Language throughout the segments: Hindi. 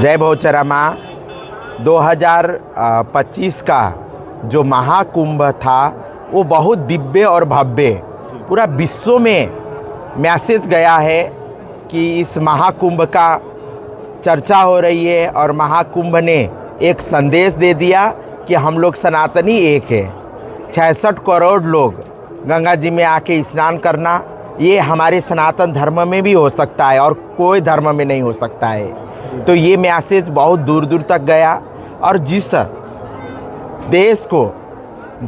जय बहुचरा माँ। 2025 का जो महाकुंभ था वो बहुत दिव्य और भव्य, पूरा विश्व में मैसेज गया है कि इस महाकुंभ का चर्चा हो रही है और महाकुंभ ने एक संदेश दे दिया कि हम लोग सनातनी एक है। 66 करोड़ लोग गंगा जी में आके स्नान करना, ये हमारे सनातन धर्म में भी हो सकता है और कोई धर्म में नहीं हो सकता है। तो ये मैसेज बहुत दूर दूर तक गया और जिस देश को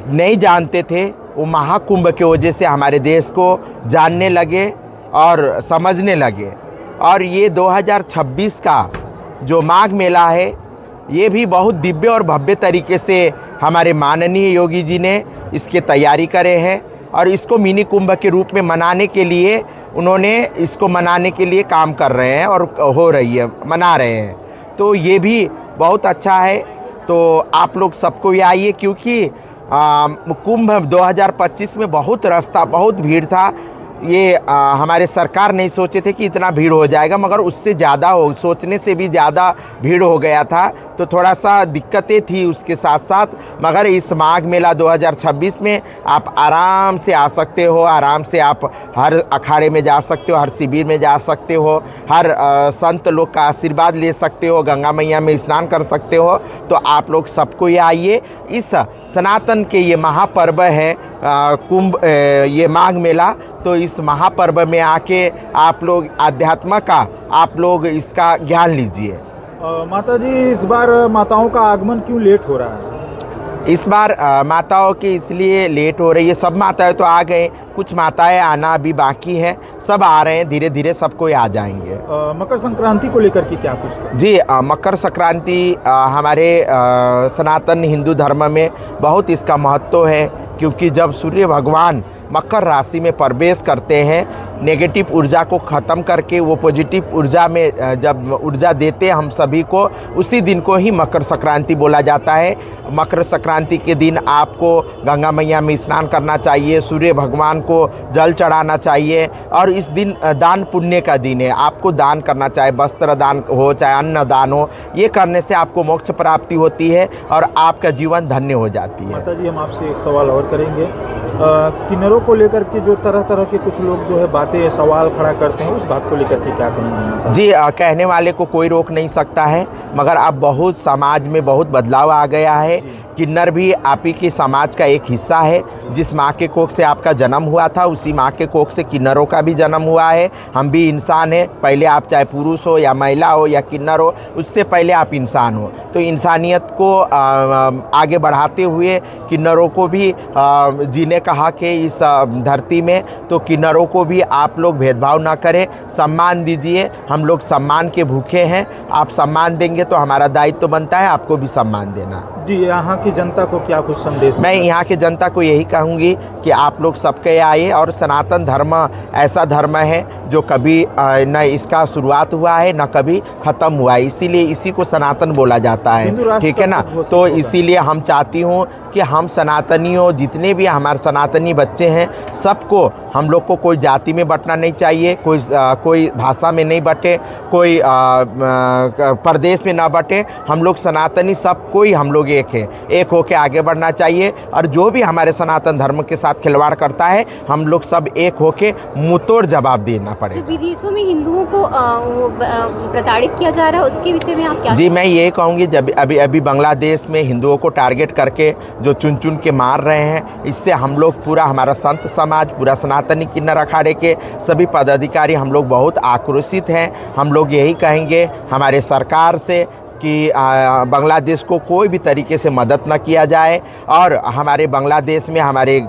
नहीं जानते थे वो महाकुंभ के वजह से हमारे देश को जानने लगे और समझने लगे। और ये 2026 का जो माघ मेला है ये भी बहुत दिव्य और भव्य तरीके से हमारे माननीय योगी जी ने इसके तैयारी करे हैं और इसको मिनी कुंभ के रूप में मनाने के लिए उन्होंने इसको मनाने के लिए काम कर रहे हैं और हो रही है, मना रहे हैं। तो ये भी बहुत अच्छा है। तो आप लोग सबको ये आइए, क्योंकि कुंभ 2025 में बहुत रास्ता, बहुत भीड़ था। ये हमारे सरकार नहीं सोचे थे कि इतना भीड़ हो जाएगा, मगर उससे ज़्यादा सोचने से भी ज़्यादा भीड़ हो गया था। तो थोड़ा सा दिक्कतें थी उसके साथ साथ, मगर इस माघ मेला 2026 में आप आराम से आ सकते हो। आराम से आप हर अखाड़े में जा सकते हो, हर शिविर में जा सकते हो, हर संत लोग का आशीर्वाद ले सकते हो, गंगा मैया में स्नान कर सकते हो। तो आप लोग सबको ये आइए, इस सनातन के ये महापर्व है कुंभ, ये माघ मेला। तो इस महापर्व में आके आप लोग आध्यात्म का आप लोग इसका ज्ञान लीजिए। माता जी, इस बार माताओं का आगमन क्यों लेट हो रहा है? इस बार माताओं की इसलिए लेट हो रही है। सब माताएं तो आ गए, कुछ माताएं आना अभी बाकी है। सब आ रहे हैं, धीरे धीरे सब कोई आ जाएंगे। मकर संक्रांति को लेकर के क्या कुछ? जी, मकर संक्रांति हमारे सनातन हिंदू धर्म में बहुत इसका महत्व है, क्योंकि जब सूर्य भगवान मकर राशि में प्रवेश करते हैं, नेगेटिव ऊर्जा को ख़त्म करके वो पॉजिटिव ऊर्जा में जब ऊर्जा देते हैं हम सभी को, उसी दिन को ही मकर संक्रांति बोला जाता है। मकर संक्रांति के दिन आपको गंगा मैया में स्नान करना चाहिए, सूर्य भगवान को जल चढ़ाना चाहिए और इस दिन दान पुण्य का दिन है। आपको दान करना चाहिए, वस्त्र दान हो चाहे अन्न दान हो, ये करने से आपको मोक्ष प्राप्ति होती है और आपका जीवन धन्य हो जाती है। माता जी, हम आपसे एक सवाल और करेंगे। किन्नरों को लेकर के जो तरह तरह के कुछ लोग जो है बातें सवाल खड़ा करते हैं, उस बात को लेकर के क्या कहेंगे? जी, कहने वाले को कोई रोक नहीं सकता है, मगर अब बहुत समाज में बहुत बदलाव आ गया है। किन्नर भी आप ही के समाज का एक हिस्सा है। जिस माँ के कोख से आपका जन्म हुआ था, उसी माँ के कोख से किन्नरों का भी जन्म हुआ है। हम भी इंसान हैं। पहले आप चाहे पुरुष हो या महिला हो या किन्नर हो, उससे पहले आप इंसान हो। तो इंसानियत को आगे बढ़ाते हुए किन्नरों को भी जीने का हक है इस धरती में। तो किन्नरों को भी आप लोग भेदभाव ना करें, सम्मान दीजिए। हम लोग सम्मान के भूखे हैं। आप सम्मान देंगे तो हमारा दायित्व बनता है आपको भी सम्मान देना। जी, यहाँ की जनता को क्या कुछ संदेश? मैं यहाँ की जनता को यही कहूँगी कि आप लोग सबके आए, और सनातन धर्म ऐसा धर्म है जो कभी न इसका शुरुआत हुआ है न कभी ख़त्म हुआ है, इसीलिए इसी को सनातन बोला जाता है। ठीक है ना? तो इसीलिए हम चाहती हूँ कि हम सनातनियों, जितने भी हमारे सनातनी बच्चे हैं, सबको, हम लोग को कोई जाति में बंटना नहीं चाहिए, कोई भाषा में नहीं बटे, कोई प्रदेश में ना बटे। हम लोग सनातनी सब कोई हम लोग एक है, एक होके आगे बढ़ना चाहिए। और जो भी हमारे सनातन धर्म के साथ खिलवाड़ करता है, हम लोग सब एक होके मुंहतोड़ जवाब देना पड़ेगा। विदेशों में हिंदुओं को प्रताड़ित किया जा रहा है, उसके विषय में आप क्या? जी, मैं ये कहूँगी, जब अभी बांग्लादेश में हिंदुओं को टारगेट करके जो चुन चुन के मार रहे हैं, इससे हम लोग पूरा, हमारा संत समाज, पूरा सनातनी किन्नर अखाड़े के सभी पदाधिकारी हम लोग बहुत आक्रोशित हैं। हम लोग यही कहेंगे हमारे सरकार से कि बांग्लादेश को कोई भी तरीके से मदद न किया जाए, और हमारे बांग्लादेश में, हमारे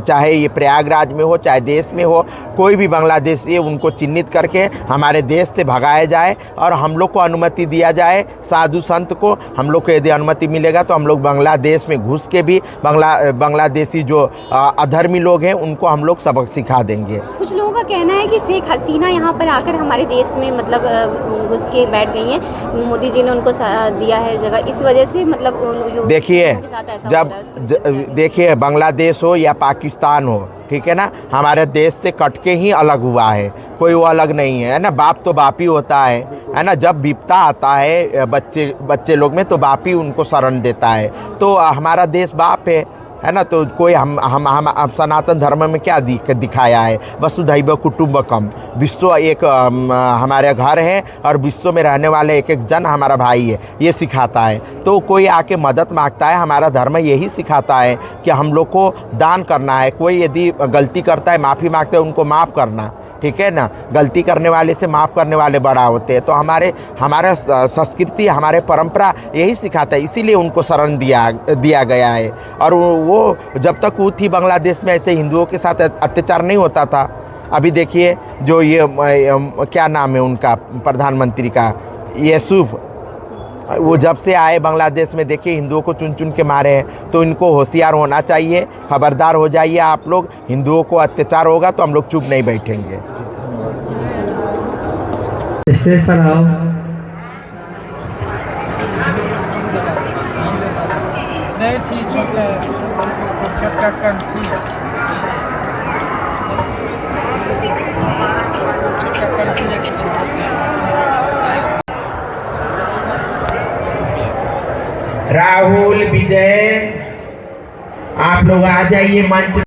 चाहे ये प्रयागराज में हो चाहे देश में हो, कोई भी बांग्लादेशी उनको चिन्हित करके हमारे देश से भगाया जाए और हम लोग को अनुमति दिया जाए। साधु संत को हम लोग को यदि अनुमति मिलेगा तो हम लोग बांग्लादेश में घुस के भी बांग्लादेशी जो अधर्मी लोग हैं उनको हम लोग सबक सिखा देंगे। कुछ लोगों का कहना है कि शेख हसीना यहाँ पर आकर हमारे देश में मतलब घुस के बैठ गई हैं, मोदी जी ने उनको दिया है जगह, इस वजह से मतलब देखिए, देखिए बांग्लादेश हो या पाकिस्तान हो, ठीक है ना, हमारे देश से कट के ही अलग हुआ है, कोई वो अलग नहीं है ना। बाप तो बाप ही होता है ना। जब विपदा आता है बच्चे लोग में, तो बाप ही उनको शरण देता है। तो हमारा देश बाप है ना। तो कोई हम सनातन धर्म में क्या दिखाया है, वसुधैव कुटुंबकम, विश्व एक हमारे घर है और विश्व में रहने वाले एक एक जन हमारा भाई है, ये सिखाता है। तो कोई आके मदद मांगता है, हमारा धर्म यही सिखाता है कि हम लोग को दान करना है। कोई यदि गलती करता है, माफ़ी मांगते हैं, उनको माफ़ करना, ठीक है ना। गलती करने वाले से माफ़ करने वाले बड़ा होते हैं। तो हमारा संस्कृति, हमारे परंपरा यही सिखाता है, इसीलिए उनको शरण दिया गया है। और वो जब तक वो थी बांग्लादेश में, ऐसे हिंदुओं के साथ अत्याचार नहीं होता था। अभी देखिए जो ये क्या नाम है उनका, प्रधानमंत्री का, यूसुफ, वो जब से आए बांग्लादेश में, देखिए हिंदुओं को चुन चुन के मारे हैं। तो इनको होशियार होना चाहिए, खबरदार हो जाइए आप लोग। हिंदुओं को अत्याचार होगा तो हम लोग चुप नहीं बैठेंगे। स्टेज पर आओ। नहीं थी छोटा कंठी है, छोटा कंठी लेके राहुल, विजय, आप लोग आ जाइए मंच।